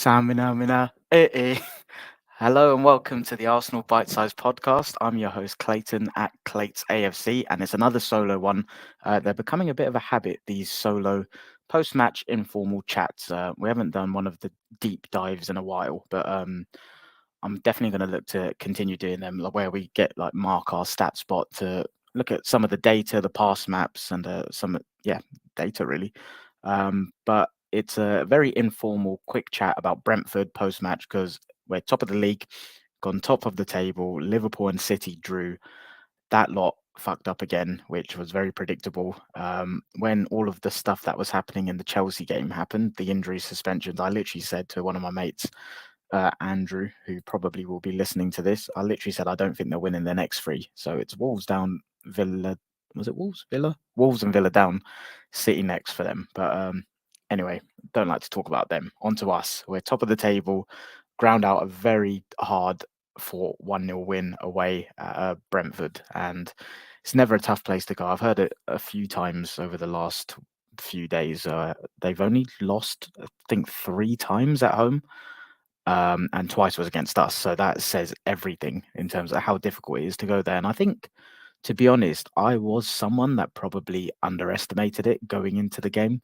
Samina, mina, eh. Hello and welcome to the Arsenal BiteSize Podcast. I'm your host Clayton at Clates AFC, and it's another solo one. They're becoming a bit of a habit, these solo post-match informal chats. We haven't done one of the deep dives in a while, but I'm definitely going to look to continue doing them, like where we get like mark our stat spot to look at some of the data, the pass maps, and data really. But it's a very informal, quick chat about Brentford post match because we're top of the league, gone top of the table. Liverpool and City drew. That lot fucked up again, which was very predictable. When all of the stuff that was happening in the Chelsea game happened, the injury suspensions, I literally said to one of my mates, Andrew, who probably will be listening to this, I literally said I don't think they'll win in their next three. So it's Wolves down, Villa. Was it Wolves? Villa? Wolves and Villa down, City next for them. But anyway, don't like to talk about them. On to us. We're top of the table, ground out a very hard for 1-0 win away at Brentford. And it's never a tough place to go. I've heard it a few times over the last few days. They've only lost, I think, 3 times at home, and twice was against us. So that says everything in terms of how difficult it is to go there. And I think, to be honest, I was someone that probably underestimated it going into the game.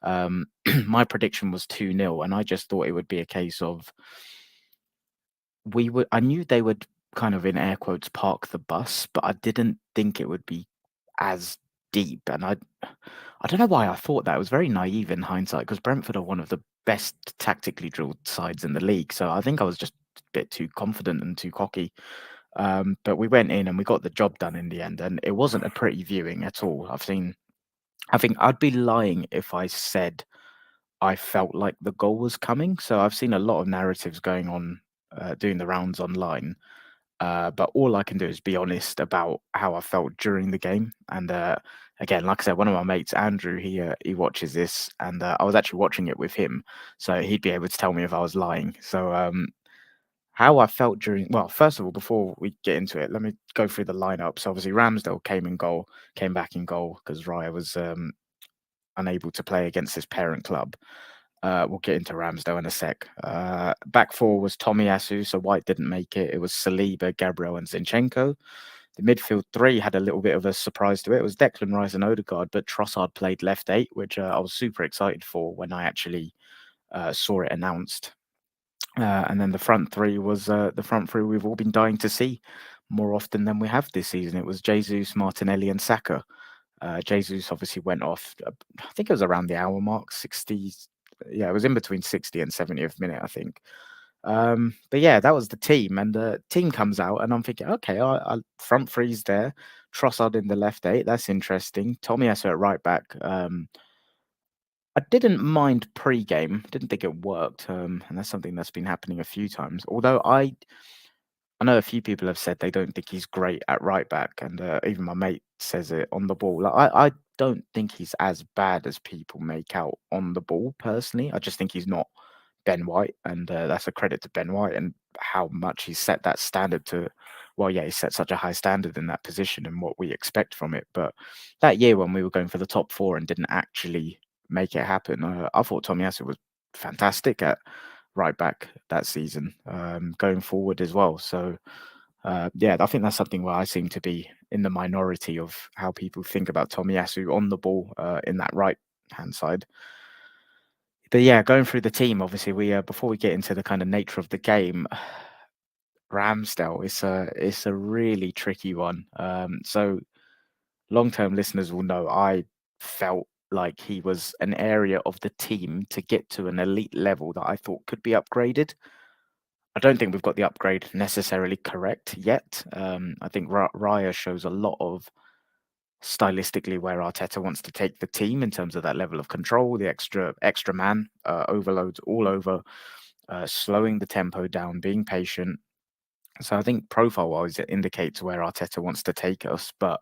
My prediction was 2-0, and I just thought it would be a case of I knew they would kind of in air quotes park the bus, but I didn't think it would be as deep. And I don't know why I thought that. It was very naive in hindsight because Brentford are one of the best tactically drilled sides in the league. So I think I was just a bit too confident and too cocky. But we went in and we got the job done in the end, and it wasn't a pretty viewing at all. I think I'd be lying if I said I felt like the goal was coming. So I've seen a lot of narratives going on, doing the rounds online. But all I can do is be honest about how I felt during the game. And again, like I said, one of my mates, Andrew, he watches this, and I was actually watching it with him, so he'd be able to tell me if I was lying. So how I felt during, well, first of all, before we get into it, let me go through the lineup. So obviously Ramsdale came back in goal because Raya was unable to play against his parent club. We'll get into Ramsdale in a sec. Back four was Tomiyasu, so White didn't make it. It was Saliba, Gabriel, and Zinchenko. The midfield three had a little bit of a surprise to it. It was Declan Rice and Odegaard, but Trossard played left eight, which I was super excited for when I actually saw it announced. And then the front three was the front three we've all been dying to see more often than we have this season. It was Jesus, Martinelli, and Saka. Jesus obviously went off, I think it was around the hour mark, 60. Yeah, it was in between 60 and 70th minute, I think. But yeah, that was the team. And the team comes out, and I'm thinking, okay, I front three's there. Trossard in the left eight. That's interesting. Tomiyasu at right back. I didn't mind pre-game. Didn't think it worked. And that's something that's been happening a few times. Although I know a few people have said they don't think he's great at right back, and even my mate says it on the ball. Like, I don't think he's as bad as people make out on the ball. Personally, I just think he's not Ben White, and that's a credit to Ben White and how much he set that standard to. Well, yeah, he set such a high standard in that position and what we expect from it. But that year when we were going for the top four and didn't actually make it happen, I thought Tomiyasu was fantastic at right back that season, going forward as well. So, yeah, I think that's something where I seem to be in the minority of how people think about Tomiyasu on the ball in that right hand side. But yeah, going through the team, obviously, we before we get into the kind of nature of the game, Ramsdale it's a really tricky one. So long term listeners will know I felt like he was an area of the team to get to an elite level that I thought could be upgraded. I don't think we've got the upgrade necessarily correct yet. I think Raya shows a lot of stylistically where Arteta wants to take the team in terms of that level of control, the extra man, overloads all over, slowing the tempo down, being patient. So I think profile-wise, it indicates where Arteta wants to take us, but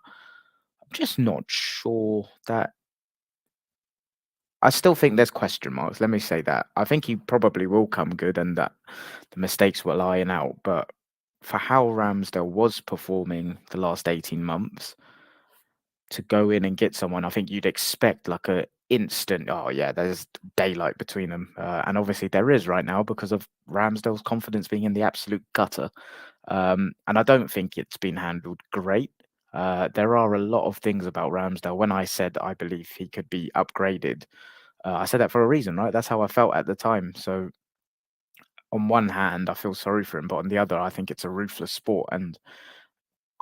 I'm just not sure that. I still think there's question marks. Let me say that. I think he probably will come good and that the mistakes will iron out. But for how Ramsdale was performing the last 18 months, to go in and get someone, I think you'd expect like a instant. Oh yeah, there's daylight between them, and obviously there is right now because of Ramsdale's confidence being in the absolute gutter. And I don't think it's been handled great. There are a lot of things about Ramsdale. When I said I believe he could be upgraded, I said that for a reason, right? That's how I felt at the time. So on one hand, I feel sorry for him, but on the other, I think it's a ruthless sport. And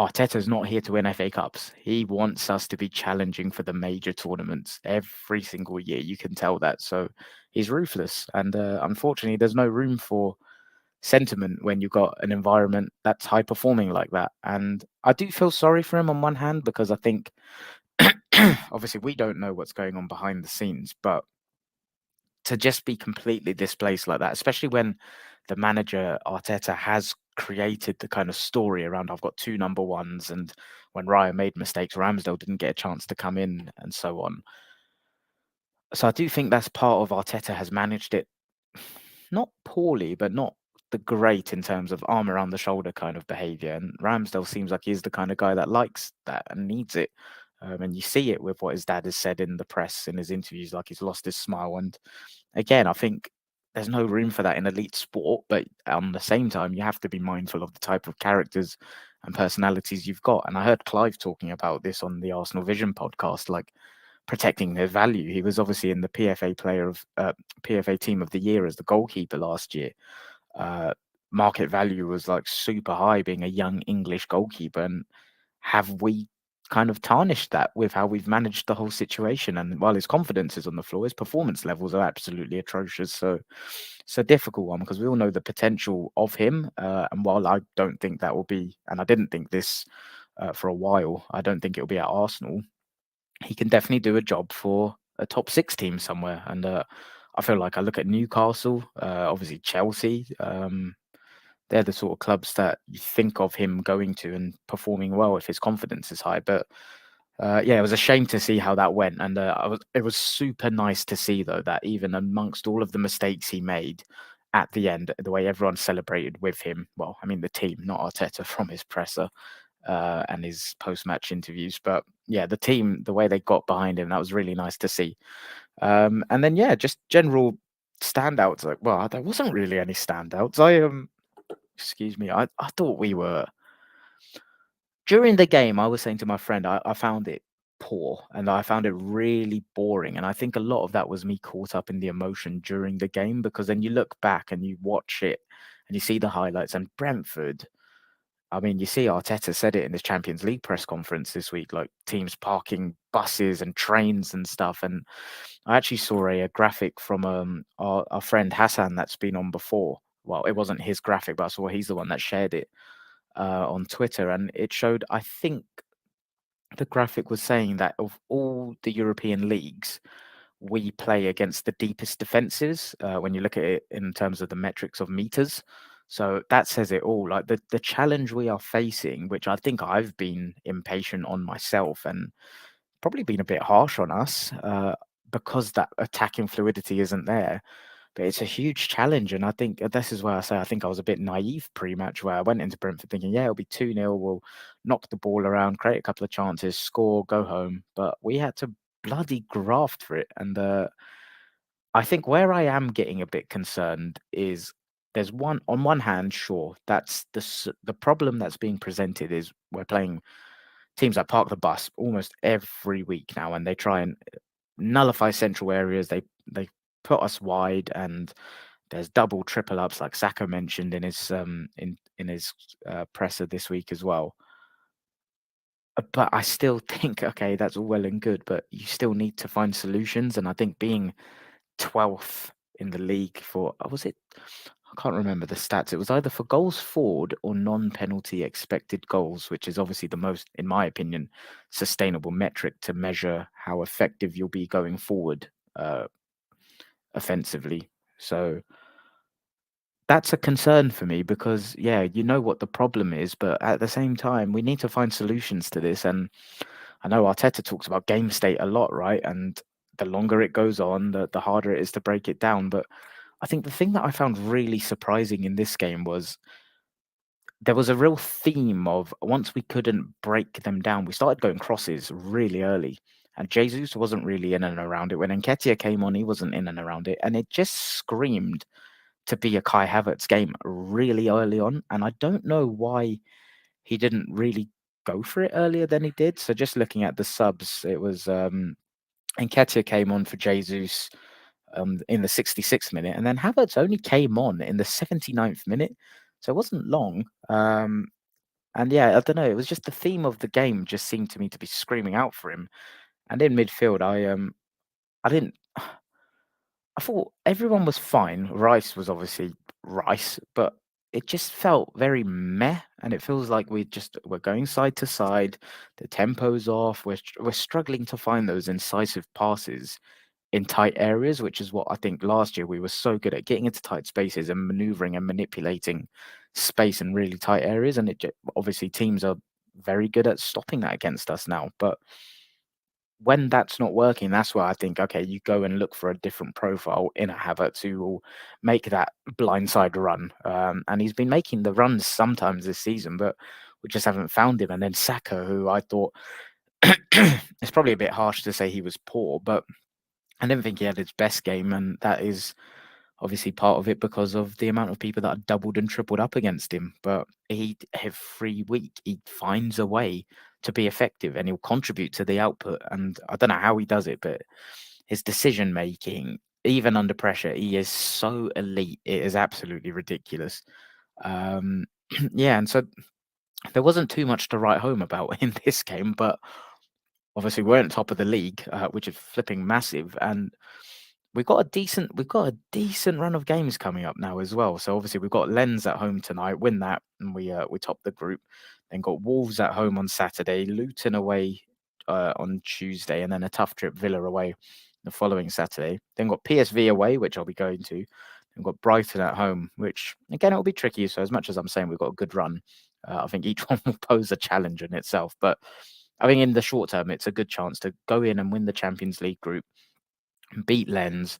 Arteta's not here to win FA Cups. He wants us to be challenging for the major tournaments every single year. You can tell that. So he's ruthless. And unfortunately, there's no room for sentiment when you've got an environment that's high performing like that. And I do feel sorry for him on one hand because I think obviously we don't know what's going on behind the scenes, but to just be completely displaced like that, especially when the manager Arteta has created the kind of story around I've got two number ones, and when Raya made mistakes, Ramsdale didn't get a chance to come in and so on. So I do think that's part of Arteta has managed it not poorly, but not the great in terms of arm around the shoulder kind of behavior. And Ramsdale seems like he's the kind of guy that likes that and needs it. And you see it with what his dad has said in the press in his interviews, like he's lost his smile. And again, I think there's no room for that in elite sport, but on the same time, you have to be mindful of the type of characters and personalities you've got. And I heard Clive talking about this on the Arsenal Vision podcast, like protecting their value. He was obviously in the PFA Team of the Year as the goalkeeper last year. Market value was like super high, being a young English goalkeeper. And have we kind of tarnished that with how we've managed the whole situation? And while his confidence is on the floor, his performance levels are absolutely atrocious. So it's a difficult one because we all know the potential of him. And while I don't think that will be, and I didn't think this for a while, I don't think it'll be at Arsenal. He can definitely do a job for a top six team somewhere. And I feel like I look at Newcastle, obviously Chelsea. They're the sort of clubs that you think of him going to and performing well if his confidence is high. But yeah, it was a shame to see how that went. And it was super nice to see, though, that even amongst all of the mistakes he made at the end, the way everyone celebrated with him, well, I mean, the team, not Arteta, from his presser and his post-match interviews. But yeah, the team, the way they got behind him, that was really nice to see. And then, yeah, just general standouts. Like, well, there wasn't really any standouts. Excuse me, I thought we were during the game. I was saying to my friend, I found it poor and I found it really boring. And I think a lot of that was me caught up in the emotion during the game, because then you look back and you watch it and you see the highlights. And Brentford, I mean, you see Arteta said it in his Champions League press conference this week, like teams parking buses and trains and stuff. And I actually saw a graphic from our friend Hassan that's been on before. Well, it wasn't his graphic, but I saw he's the one that shared it on Twitter, and it showed. I think the graphic was saying that of all the European leagues, we play against the deepest defenses when you look at it in terms of the metrics of meters. So that says it all. Like the challenge we are facing, which I think I've been impatient on myself and probably been a bit harsh on us because that attacking fluidity isn't there. But it's a huge challenge, and I think this is where I say I think I was a bit naive pre-match, where I went into Brentford thinking, yeah, it'll be 2-0, we'll knock the ball around, create a couple of chances, score, go home. But we had to bloody graft for it. And I think where I am getting a bit concerned is there's on one hand, sure, that's the problem that's being presented is we're playing teams that park the bus almost every week now, and they try and nullify central areas. They put us wide, and there's double, triple ups, like Saka mentioned in his presser this week as well. But I still think, okay, that's all well and good, but you still need to find solutions. And I think being 12th in the league for, was it? I can't remember the stats. It was either for goals forward or non-penalty expected goals, which is obviously the most, in my opinion, sustainable metric to measure how effective you'll be going forward offensively. So that's a concern for me because, yeah, you know what the problem is, but at the same time, we need to find solutions to this. And I know Arteta talks about game state a lot, right? And the longer it goes on, the harder it is to break it down. But I think the thing that I found really surprising in this game was there was a real theme of once we couldn't break them down, we started going crosses really early. and Jesus wasn't really in and around it. When Nketiah came on, he wasn't in and around it, and it just screamed to be a Kai Havertz game really early on. And I don't know why he didn't really go for it earlier than he did. So just looking at the subs, it was Nketiah came on for Jesus in the 66th minute, and then Havertz only came on in the 79th minute, so it wasn't long. And yeah, I don't know. It was just the theme of the game just seemed to me to be screaming out for him. And in midfield, I didn't. I thought everyone was fine. Rice was obviously Rice, but it just felt very meh. And it feels like we're going side to side. The tempo's off. We're struggling to find those incisive passes in tight areas, which is what I think last year we were so good at, getting into tight spaces and maneuvering and manipulating space in really tight areas. And obviously teams are very good at stopping that against us now. But when that's not working, that's where I think, okay, you go and look for a different profile in a Havertz who will make that blindside run. And he's been making the runs sometimes this season, but we just haven't found him. And then Saka, who I thought it's probably a bit harsh to say he was poor, but I didn't think he had his best game, and that is obviously part of it because of the amount of people that are doubled and tripled up against him. But every week he finds a way to be effective, and he'll contribute to the output. And I don't know how he does it, but his decision making, even under pressure, he is so elite. It is absolutely ridiculous. Um, yeah, and so there wasn't too much to write home about in this game, but obviously we weren't top of the league, which is flipping massive, and we've got a decent run of games coming up now as well. So obviously we've got Lens at home tonight, win that, and we top the group. Then got Wolves at home on Saturday, Luton away on Tuesday, and then a tough trip Villa away the following Saturday. Then got PSV away, which I'll be going to. Then got Brighton at home, which again it'll be tricky. So as much as I'm saying we've got a good run, I think each one will pose a challenge in itself. But I think in the short term, it's a good chance to go in and win the Champions League group, beat Lens,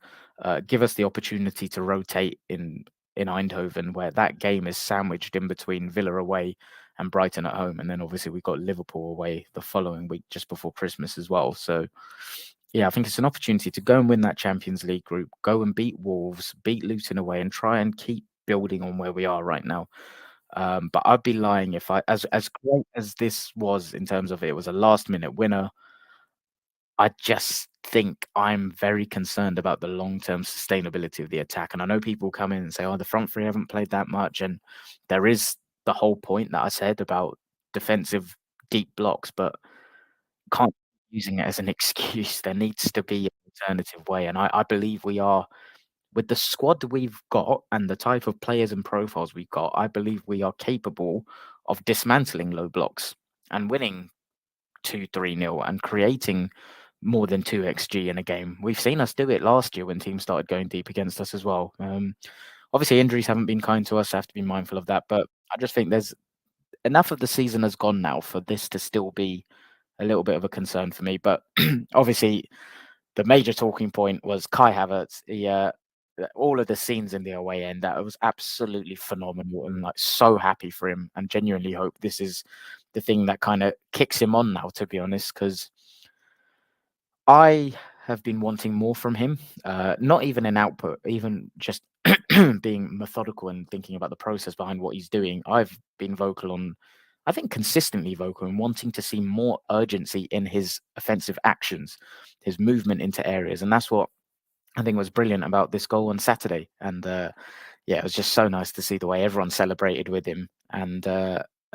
give us the opportunity to rotate in Eindhoven, where that game is sandwiched in between Villa away and Brighton at home, and then obviously we've got Liverpool away the following week just before Christmas as well. So yeah, I think it's an opportunity to go and win that Champions League group, go and beat Wolves, beat Luton away, and try and keep building on where we are right now. But I'd be lying if as great as this was in terms of it was a last minute winner. I just think I'm very concerned about the long-term sustainability of the attack. And I know people come in and say, "Oh, the front three haven't played that much," and there is the whole point that I said about defensive deep blocks, but can't be using it as an excuse. There needs to be an alternative way, and I believe we are, with the squad we've got and the type of players and profiles we've got, I believe we are capable of dismantling low blocks and winning 2-3-0 and creating more than 2 XG in a game. We've seen us do it last year when teams started going deep against us as well. Obviously, injuries haven't been kind to us. I have to be mindful of that. But I just think there's enough of the season has gone now for this to still be a little bit of a concern for me. But obviously, the major talking point was Kai Havertz. All of the scenes in the away end, that was absolutely phenomenal, and like so happy for him, and genuinely hope this is the thing that kind of kicks him on now, to be honest, because I have been wanting more from him. Not even in output, even just being methodical and thinking about the process behind what he's doing. I've been vocal on, I think consistently vocal, and wanting to see more urgency in his offensive actions, his movement into areas. And that's what I think was brilliant about this goal on Saturday. And yeah, it was just so nice to see the way everyone celebrated with him, and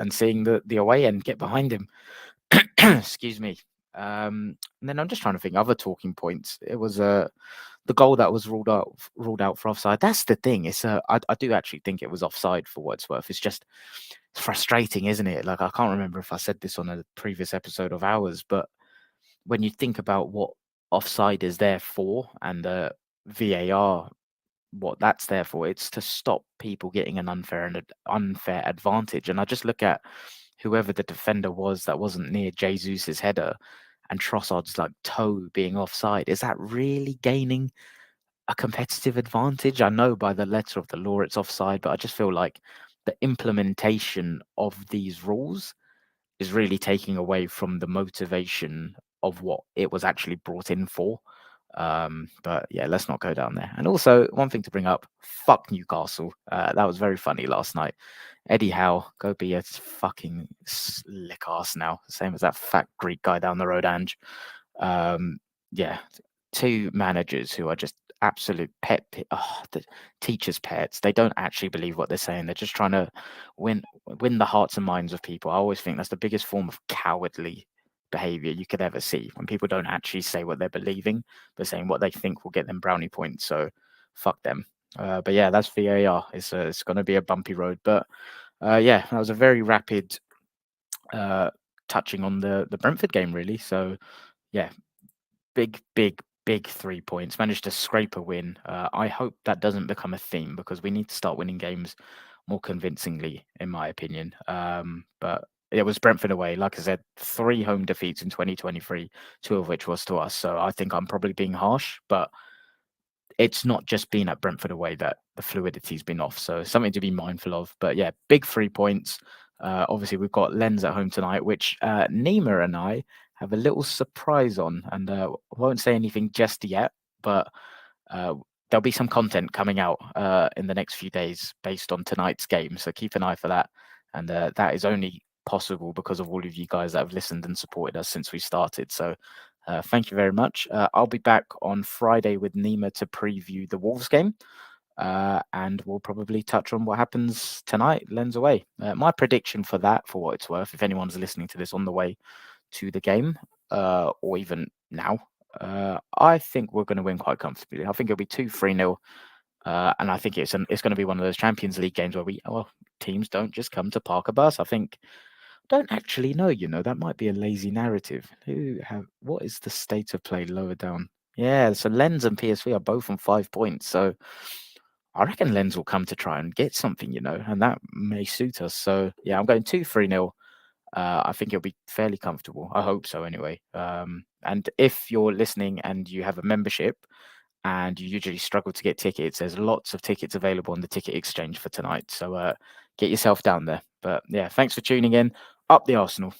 seeing the away end get behind him. Excuse me. And then I'm just trying to think other talking points. It was the goal that was ruled out for offside. That's the thing. I do actually think it was offside for what it's worth. It's frustrating, isn't it? Like, I can't remember if I said this on a previous episode of ours, but when you think about what offside is there for, and the VAR, what that's there for, it's to stop people getting an unfair advantage. And I just look at whoever the defender was that wasn't near Jesus's header, and Trossard's like toe being offside. Is that really gaining a competitive advantage? I know by the letter of the law it's offside, but I just feel like the implementation of these rules is really taking away from the motivation of what it was actually brought in for. But yeah, let's not go down there. And also, one thing to bring up: fuck Newcastle. That was very funny last night. Eddie Howe, go be a fucking slick ass now, same as that fat Greek guy down the road, Ange. Um, yeah, two managers who are just absolute the teachers' pets. They don't actually believe what they're saying. They're just trying to win the hearts and minds of people. I always think that's the biggest form of cowardly behavior you could ever see, when people don't actually say what they're believing, but saying what they think will get them brownie points. So fuck them. But yeah, that's VAR. It's going to be a bumpy road. But yeah, that was a very rapid touching on the Brentford game, really. So yeah, big 3 points. Managed to scrape a win. I hope that doesn't become a theme, because we need to start winning games more convincingly, in my opinion. But it was Brentford away. Like I said, 3 home defeats in 2023, 2 of which was to us. So I think I'm probably being harsh, but it's not just been at Brentford away that the fluidity's been off. So something to be mindful of. But yeah, big 3 points. Obviously, we've got Lens at home tonight, which Nima and I have a little surprise on. And I won't say anything just yet, but there'll be some content coming out in the next few days based on tonight's game. So keep an eye for that. And that is only possible because of all of you guys that have listened and supported us since we started. So thank you very much. I'll be back on Friday with Nima to preview the Wolves game. And we'll probably touch on what happens tonight, Lens away. My prediction for that, for what it's worth, if anyone's listening to this on the way to the game, or even now, I think we're going to win quite comfortably. I think it'll be 2-3-0. And I think it's going to be one of those Champions League games where teams don't just come to park a bus. I don't actually know, that might be a lazy narrative. What is the state of play lower down? Yeah, so Lens and PSV are both on 5 points. So I reckon Lens will come to try and get something, and that may suit us. So yeah, I'm going 2-3-0. I think it'll be fairly comfortable. I hope so anyway. And if you're listening and you have a membership and you usually struggle to get tickets, there's lots of tickets available on the ticket exchange for tonight. So get yourself down there. But yeah, thanks for tuning in. Up the Arsenal.